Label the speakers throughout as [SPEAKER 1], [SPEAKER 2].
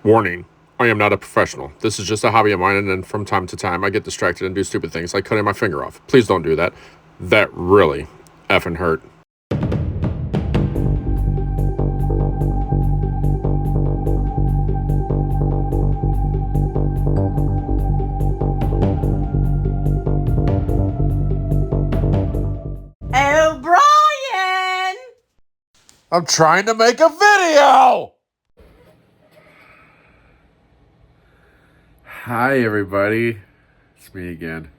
[SPEAKER 1] Warning, I am not a professional. This is just a hobby of mine, and then from time to time I get distracted and do stupid things like cutting my finger off. Please don't do that. That really effing hurt.
[SPEAKER 2] O'Brien!
[SPEAKER 1] I'm trying to make a video! Hi, everybody. It's me again.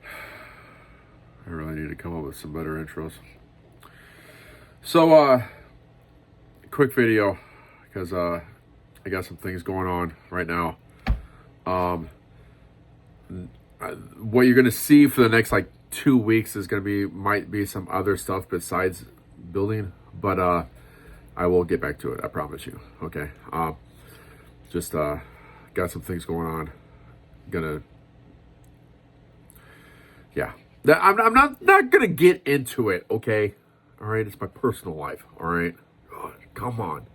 [SPEAKER 1] I really need to come up with some better intros. So, quick video, because I got some things going on right now. What you're gonna see for the next like 2 weeks is might be some other stuff besides building, but I will get back to it. I promise you. Okay. Just got some things going on. Yeah. I'm not gonna get into it. Okay. All right. It's my personal life. All right. God, come on.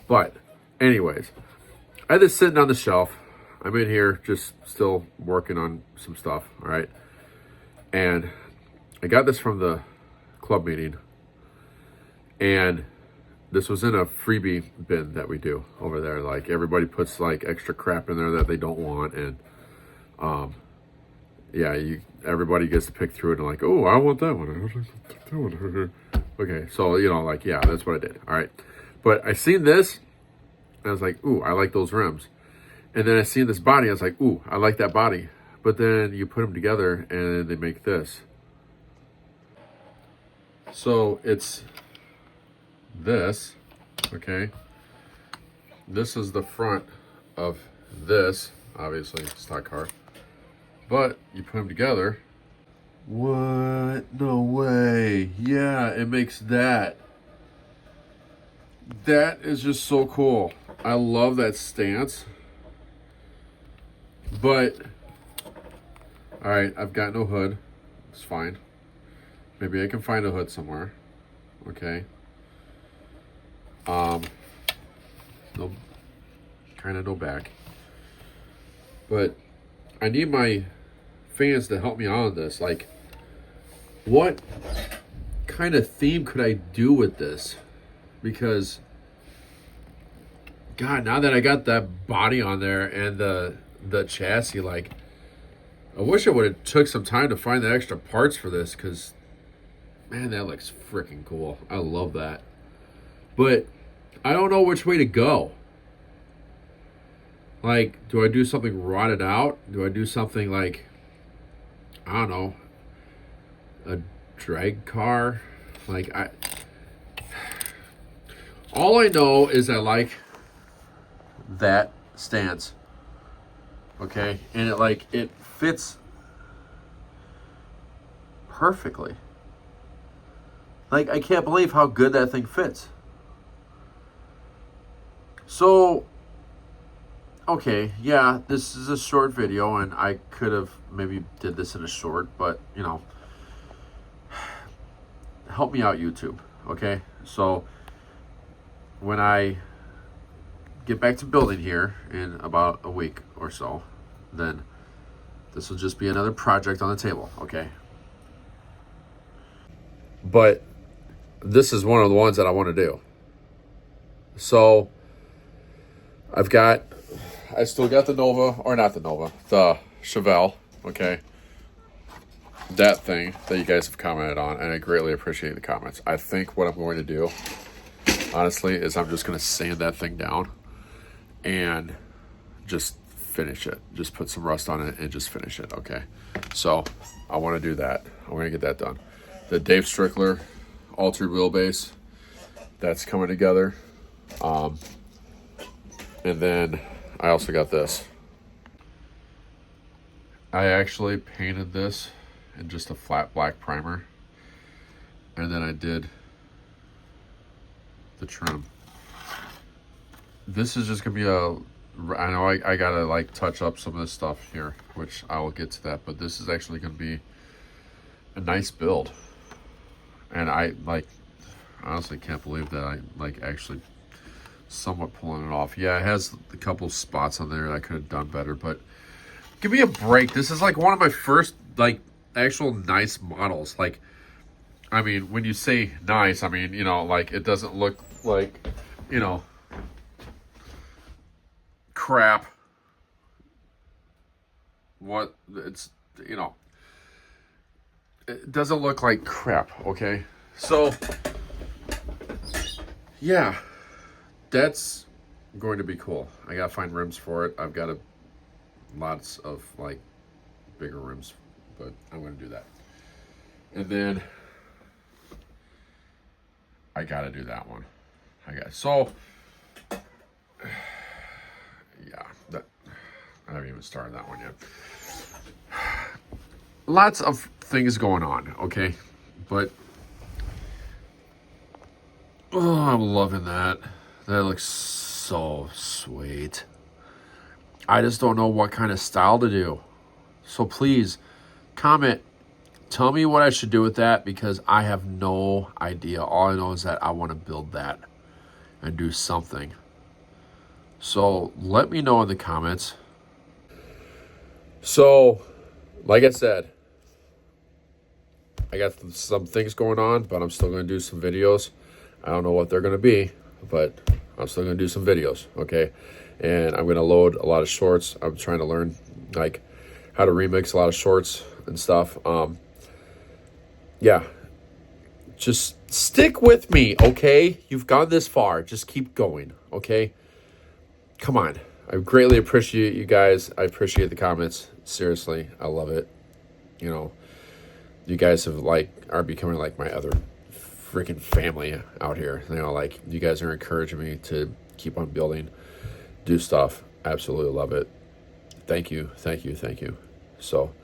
[SPEAKER 1] But, anyways, I had this sitting on the shelf. I'm in here just still working on some stuff, all right? And I got this from the club meeting. And this was in a freebie bin that we do over there. Like, everybody puts, like, extra crap in there that they don't want. And, yeah, everybody gets to pick through it and like, oh, I want that one. Okay, so, like, yeah, that's what I did, all right? But I seen this, and I was like, ooh, I like those rims. And then I seen this body, I was like, ooh, I like that body. But then you put them together, and they make this. So it's this, okay? This is the front of this, obviously, stock car. But you put them together. What? No way. Yeah, it makes that. That is just so cool. I love that stance. But, all right, I've got no hood. It's fine. Maybe I can find a hood somewhere. Okay. No, kind of no back. But I need my fans to help me out on this. Like, what kind of theme could I do with this? Because, God, now that I got that body on there and the chassis, like, I wish I would have took some time to find the extra parts for this, because, man, that looks freaking cool. I love that. But I don't know which way to go. Like, do I do something rotted out? Do I do something like, I don't know, a drag car? Like, all I know is I like that stance. Okay, and it fits perfectly. Like, I can't believe how good that thing fits. So, okay, yeah, this is a short video, and I could have maybe did this in a short, but, help me out, YouTube, okay? So, when I get back to building here in about a week or so, then this will just be another project on the table, okay? But this is one of the ones that I want to do. So I still got the Nova, or not the Nova, the Chevelle, okay? That thing that you guys have commented on, and I greatly appreciate the comments. I think what I'm going to do, honestly, is I'm just going to sand that thing down and just finish it. Just put some rust on it and just finish it, okay? So I want to do that. I want to get that done. The Dave Strickler altered wheelbase, that's coming together. And then I also got this. I actually painted this in just a flat black primer. And then I did the trim. This is just going to be I know I got to like touch up some of this stuff here, which I will get to that. But this is actually going to be a nice build. And I honestly can't believe that I actually somewhat pulling it off. Yeah, it has a couple spots on there that I could have done better, but give me a break. This is like one of my first, like, actual nice models. Like, I mean, when you say nice, I mean, you know, like, it doesn't look like, you know, crap. What, it's, you know, it doesn't look like crap, okay? So, yeah, that's going to be cool. I gotta find rims for it. I've got lots of, like, bigger rims, but I'm gonna do that. And then I gotta do that one. So yeah, that I haven't even started that one yet. Lots of things going on, okay? But oh, I'm loving that. That looks so sweet. I just don't know what kind of style to do. So please comment. Tell me what I should do with that, because I have no idea. All I know is that I want to build that and do something. So let me know in the comments. So, like I said, I got some things going on, but I'm still going to do some videos. I don't know what they're going to be, but I'm still going to do some videos, okay? And I'm going to load a lot of shorts. I'm trying to learn, like, how to remix a lot of shorts and stuff. Yeah, just stick with me, okay? You've gone this far. Just keep going, okay? Come on. I greatly appreciate you guys. I appreciate the comments. Seriously, I love it. You know, you guys are becoming like my other freaking family out here. You know, like, you guys are encouraging me to keep on building, do stuff. Absolutely love it. Thank you, thank you, thank you. So,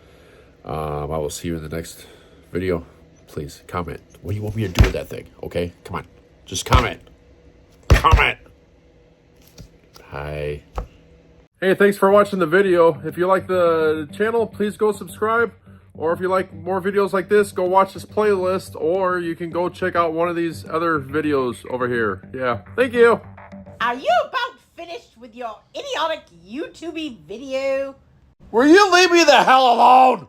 [SPEAKER 1] I will see you in the next video. Please comment. What do you want me to do with that thing? Okay, come on, just comment. Comment. Hi. Hey, thanks for watching the video. If you like the channel, please go subscribe. Or if you like more videos like this, go watch this playlist. Or you can go check out one of these other videos over here. Yeah, thank you.
[SPEAKER 2] Are you about finished with your idiotic YouTube video?
[SPEAKER 1] Will you leave me the hell alone?